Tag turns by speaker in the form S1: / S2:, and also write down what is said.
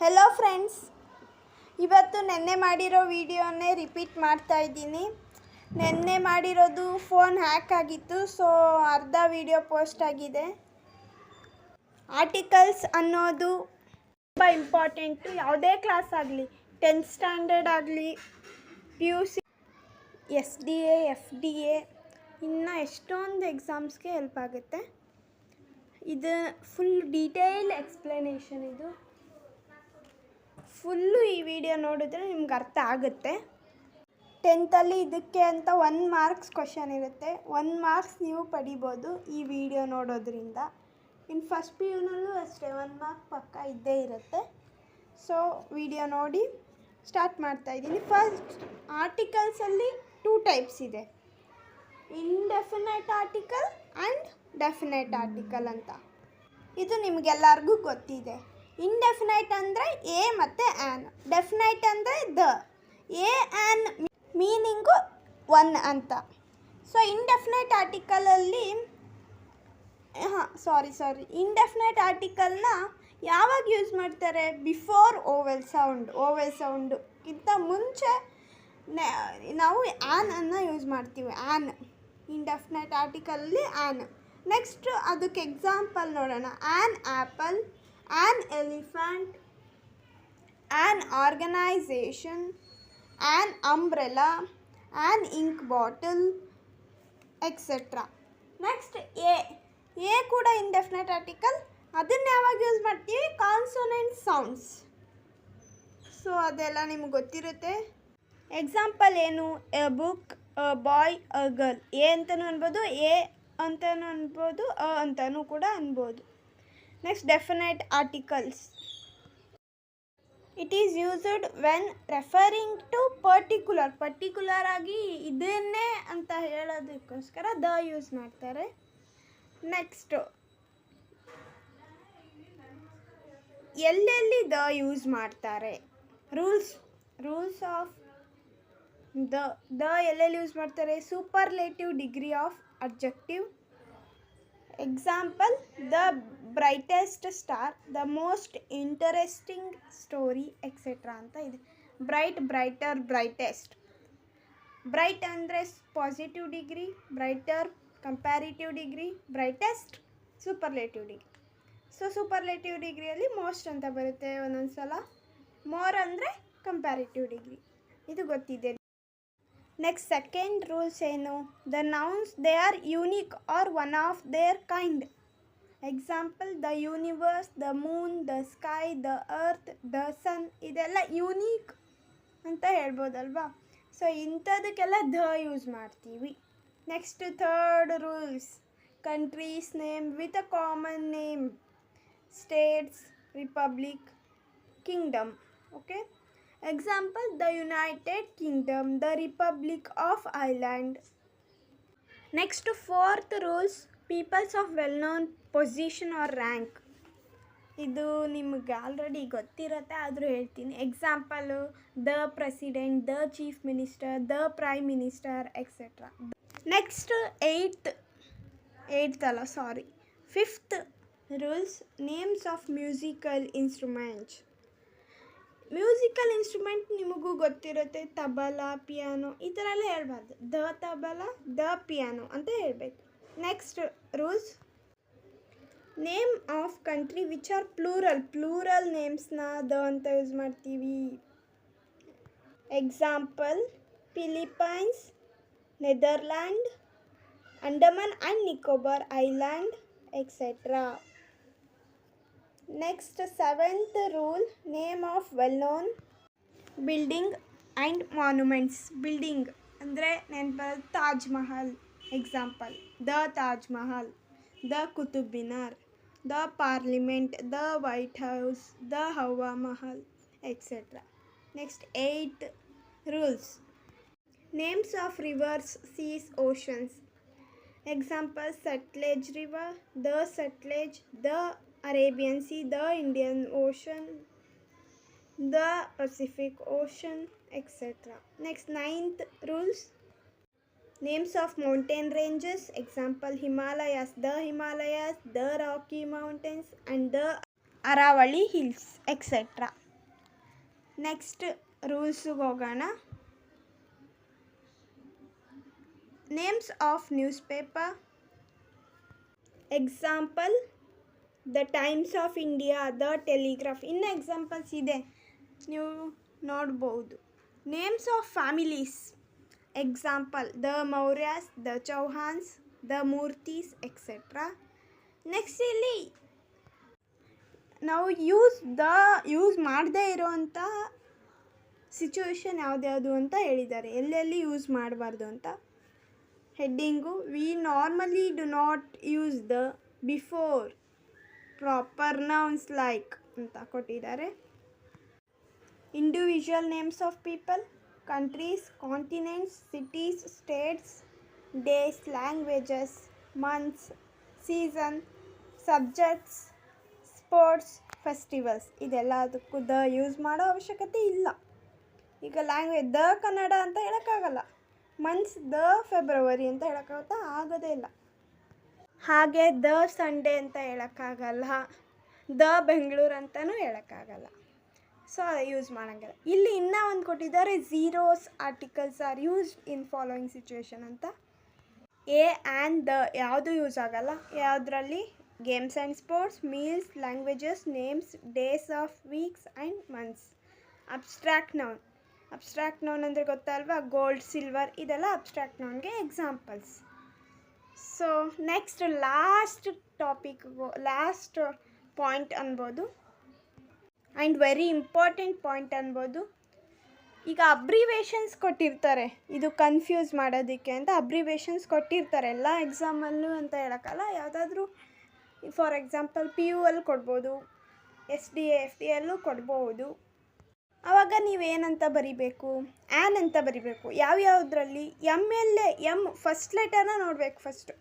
S1: Hello friends, ಇವತ್ತು ನೆನ್ನೆ ಮಾಡಿರೋ ವಿಡಿಯೋನೇ ರಿಪೀಟ್ ಮಾಡ್ತಾ ಇದ್ದೀನಿ. ನೆನ್ನೆ ಮಾಡಿರೋದು ಫೋನ್ ಹ್ಯಾಕ್ ಆಗಿತ್ತು, ಸೊ ಅರ್ಧ ವಿಡಿಯೋ ಪೋಸ್ಟ್ ಆಗಿದೆ. ಆರ್ಟಿಕಲ್ಸ್ ಅನ್ನೋದು ತುಂಬ ಇಂಪಾರ್ಟೆಂಟು. ಯಾವುದೇ ಕ್ಲಾಸ್ ಆಗಲಿ, 10th ಸ್ಟ್ಯಾಂಡರ್ಡ್ ಆಗಲಿ, PUC, SDA, FDA, ಇನ್ನು ಎಷ್ಟೊಂದು ಎಕ್ಸಾಮ್ಸ್ಗೆ ಹೆಲ್ಪ್ ಆಗುತ್ತೆ. ಇದು ಫುಲ್ ಡೀಟೇಲ್ ಎಕ್ಸ್ಪ್ಲನೇಷನ್. ಇದು ಫುಲ್ಲು ಈ ವಿಡಿಯೋ ನೋಡಿದ್ರೆ ನಿಮ್ಗೆ ಅರ್ಥ ಆಗುತ್ತೆ. 10th ಇದಕ್ಕೆ ಅಂತ 1 ಮಾರ್ಕ್ಸ್ ಕ್ವಶನ್ ಇರುತ್ತೆ. 1 ಮಾರ್ಕ್ಸ್ ನೀವು ಪಡಿಬೋದು ಈ ವಿಡಿಯೋ ನೋಡೋದ್ರಿಂದ. ಇನ್ನು ಫಸ್ಟ್ PUನಲ್ಲೂ ಅಷ್ಟೇ 1 ಮಾರ್ಕ್ ಪಕ್ಕ ಇದ್ದೇ ಇರುತ್ತೆ. ಸೊ ವಿಡಿಯೋ ನೋಡಿ ಸ್ಟಾರ್ಟ್ ಮಾಡ್ತಾಯಿದ್ದೀನಿ. ಫಸ್ಟ್, ಆರ್ಟಿಕಲ್ಸಲ್ಲಿ 2 ಟೈಪ್ಸ್ ಇದೆ, ಇಂಡೆಫಿನೈಟ್ ಆರ್ಟಿಕಲ್ ಆ್ಯಂಡ್ ಡೆಫಿನೈಟ್ ಆರ್ಟಿಕಲ್ ಅಂತ. ಇದು ನಿಮಗೆಲ್ಲರಿಗೂ ಗೊತ್ತಿದೆ. ಇಂಡೆಫಿನೈಟ್ ಅಂದರೆ ಎ ಮತ್ತು ಆ್ಯನ್, ಡೆಫಿನೈಟ್ ಅಂದರೆ ದ. ಎ ಆ್ಯನ್ ಮೀನಿಂಗು 1 ಅಂತ. ಸೊ ಇಂಡೆಫಿನೈಟ್ ಆರ್ಟಿಕಲಲ್ಲಿ ಇಂಡೆಫಿನೈಟ್ ಆರ್ಟಿಕಲ್ನ ಯಾವಾಗ ಯೂಸ್ ಮಾಡ್ತಾರೆ? ಬಿಫೋರ್ ಓವೆಲ್ ಸೌಂಡ್ಗಿಂತ ಮುಂಚೆ ನಾವು ಆ್ಯನನ್ನು ಯೂಸ್ ಮಾಡ್ತೀವಿ. ಆ್ಯನ್, ಇಂಡೆಫಿನೈಟ್ ಆರ್ಟಿಕಲಲ್ಲಿ ಆ್ಯನ್. ನೆಕ್ಸ್ಟ್ ಅದಕ್ಕೆ ಎಕ್ಸಾಂಪಲ್ ನೋಡೋಣ. An apple, an elephant, an organisation, an umbrella, an ink bottle, etcetera. Next A ಕೂಡ ಇಂಡೆಫಿನೈಟ್ ಆರ್ಟಿಕಲ್. ಅದನ್ನು ಯಾವಾಗ ಯೂಸ್ ಮಾಡ್ತೀವಿ? Consonant sounds. ಸೊ ಅದೆಲ್ಲ ನಿಮ್ಗೆ ಗೊತ್ತಿರುತ್ತೆ. ಎಕ್ಸಾಂಪಲ್ ಏನು? A book, a boy, a girl. A ಅಂತಲೂ ಅನ್ಬೋದು, ಎ ಅಂತಲೂ ಅನ್ಬೋದು, ಅ ಅಂತಲೂ ಕೂಡ ಅನ್ಬೋದು. Next, definite articles. It is used when referring to particular ಆಗಿ ಇದನ್ನೇ ಅಂತ ಹೇಳೋದಕ್ಕೋಸ್ಕರ ದ ಯೂಸ್ ಮಾಡ್ತಾರೆ. ನೆಕ್ಸ್ಟ್, ಎಲ್ಲೆಲ್ಲಿ ದ ಯೂಸ್ ಮಾಡ್ತಾರೆ? ರೂಲ್ಸ್ ಆಫ್ ದ ಎಲ್ಲೆಲ್ಲಿ ಯೂಸ್ ಮಾಡ್ತಾರೆ? Superlative degree of adjective. Example, the brightest star, the most interesting story, etcetera ಅಂತ ಇದೆ. Bright, brighter, brightest. ಬ್ರೈಟ್ ಅಂದರೆ positive degree, brighter comparative degree, brightest superlative degree. So superlative ಡಿಗ್ರಿಯಲ್ಲಿ most ಅಂತ ಬರುತ್ತೆ ಒಂದೊಂದು ಸಲ. ಮೋರ್ ಅಂದರೆ ಕಂಪ್ಯಾರಿಟಿವ್ ಡಿಗ್ರಿ. ಇದು ಗೊತ್ತಿದೆ. ನೆಕ್ಸ್ಟ್, ಸೆಕೆಂಡ್ ರೂಲ್ಸ್ ಏನು? The nouns they are unique or one of their kind. Example, the universe, the moon, the sky, the earth, the sun. ಇದೆಲ್ಲ ಯೂನೀಕ್ ಅಂತ ಹೇಳ್ಬೋದಲ್ವಾ? ಸೊ ಇಂಥದಕ್ಕೆಲ್ಲ ದ ಯೂಸ್ ಮಾಡ್ತೀವಿ. Next, third rules. Countries name with a common name. States, republic, kingdom. Okay. Example, the United Kingdom, the Republic of Ireland. Next, fourth rules, peoples of well-known position or rank. ಇದು ನಿಮಗೆ already ಗೊತ್ತಿರುತ್ತೆ, ಆದರೂ ಹೇಳ್ತೀನಿ. Example, the president, the chief minister, the prime minister, etcetera. Next, fifth rules, names of musical instruments. Musical instrument ನಿಮಗೂ ಗೊತ್ತಿರುತ್ತೆ. Tabla, piano, ಈ ಥರ ಎಲ್ಲ ಹೇಳ್ಬಾರ್ದು. ದ ತಬಲಾ, ದ ಪಿಯಾನೋ ಅಂತ ಹೇಳಬೇಕು. Next rules, name of country which are plural ನೇಮ್ಸ್ನ the ಅಂತ ಯೂಸ್ ಮಾಡ್ತೀವಿ. Example, Philippines, Netherland, Andaman and Nicobar island, etcetera. Next, seventh rule, name of well known building and monuments. Building ಅಂದರೆ ನೆನಪಲ್ಲಿ Taj Mahal. Example, the Taj Mahal, the Qutub Minar, the parliament, the White House, the Hawa Mahal, etcetera. Next, 8th rules, names of rivers, seas, oceans. Example, Sutlej river, the Sutlej, the Arabian Sea, the Indian Ocean, the Pacific Ocean, etc. Next, 9th rules, names of mountain ranges. Example, Himalayas, the Rocky Mountains, and the Aravali Hills, etc. Next ರೂಲ್ಸಿಗೆ ಹೋಗೋಣ. Names of news paper. Example the Times of India, the Telegraph. ಇನ್ನು examples ಇದೆ, ನೀವು ನೋಡ್ಬೋದು. Names of families. Example the Mauryas, the Chauhans, the Murthys etcetera. Next ಇಲ್ಲಿ ನಾವು use ಮಾಡದೇ ಇರೋವಂಥ ಸಿಚುವೇಶನ್ ಯಾವ್ದ್ಯಾವುದು ಅಂತ ಹೇಳಿದ್ದಾರೆ, ಎಲ್ಲೆಲ್ಲಿ ಯೂಸ್ ಮಾಡಬಾರ್ದು ಅಂತ. Heading we normally do not use the before proper nouns like ಅಂತ ಕೊಟ್ಟಿದ್ದಾರೆ. Individual names of people, countries, continents, cities, states, days, languages, months, season, subjects, sports, festivals. ಇದೆಲ್ಲದಕ್ಕೂ ದ ಯೂಸ್ ಮಾಡೋ ಅವಶ್ಯಕತೆ ಇಲ್ಲ. ಈಗ ಲ್ಯಾಂಗ್ವೇಜ್ ದ ಕನ್ನಡ ಅಂತ ಹೇಳೋಕ್ಕಾಗಲ್ಲ, ಮಂತ್ಸ್ ದ ಫೆಬ್ರವರಿ ಅಂತ ಹೇಳೋಕ್ಕಾಗುತ್ತಾ? ಆಗೋದೇ ಇಲ್ಲ. ಹಾಗೆ ದ ಸಂಡೇ ಅಂತ ಹೇಳೋಕ್ಕಾಗಲ್ಲ, ದ ಬೆಂಗಳೂರು ಅಂತಲೂ ಹೇಳೋಕ್ಕಾಗಲ್ಲ. ಸೊ ಅದು ಯೂಸ್ ಮಾಡೋಂಗಿಲ್ಲ. ಇಲ್ಲಿ ಇನ್ನೂ ಒಂದು ಕೊಟ್ಟಿದ್ದಾರೆ, zeros articles are used in following situation ಅಂತ. ಎ ಆ್ಯಂಡ್ ದ ಯಾವುದು ಯೂಸ್ ಆಗಲ್ಲ. ಯಾವುದರಲ್ಲಿ? Games and sports, meals, languages, names, days of weeks and months. Abstract noun. Abstract noun ಅಂದರೆ ಗೊತ್ತಲ್ವಾ? ಗೋಲ್ಡ್, ಸಿಲ್ವರ್, ಇದೆಲ್ಲ ಅಬ್ಸ್ಟ್ರಾಕ್ಟ್ ನೌನ್ಗೆ examples. So next last point ಅನ್ಬೋದು, and very important point ಅನ್ಬೋದು. ಈಗ ಅಬ್ರಿವೇಷನ್ಸ್ ಕೊಟ್ಟಿರ್ತಾರೆ, ಇದು ಕನ್ಫ್ಯೂಸ್ ಮಾಡೋದಕ್ಕೆ ಅಂತ ಅಬ್ರಿವೇಷನ್ಸ್ ಕೊಟ್ಟಿರ್ತಾರೆ. ಎಲ್ಲ ಎಕ್ಸಾಮಲ್ಲೂ ಅಂತ ಹೇಳೋಕ್ಕಲ್ಲ, ಯಾವುದಾದ್ರೂ ಫಾರ್ ಎಕ್ಸಾಂಪಲ್ PU ಅಲ್ಲಿ ಕೊಡ್ಬೋದು, SDA FD ಅಲ್ಲೂ ಕೊಡ್ಬೋದು. ಆವಾಗ ನೀವೇನಂತ ಬರಿಬೇಕು? ಆ್ಯನ್ ಅಂತ ಬರಿಬೇಕು. ಯಾವ್ಯಾವುದರಲ್ಲಿ? ಎಮ್ ಫಸ್ಟ್ ಲೆಟರ್ನ ನೋಡಬೇಕು. ಫಸ್ಟ್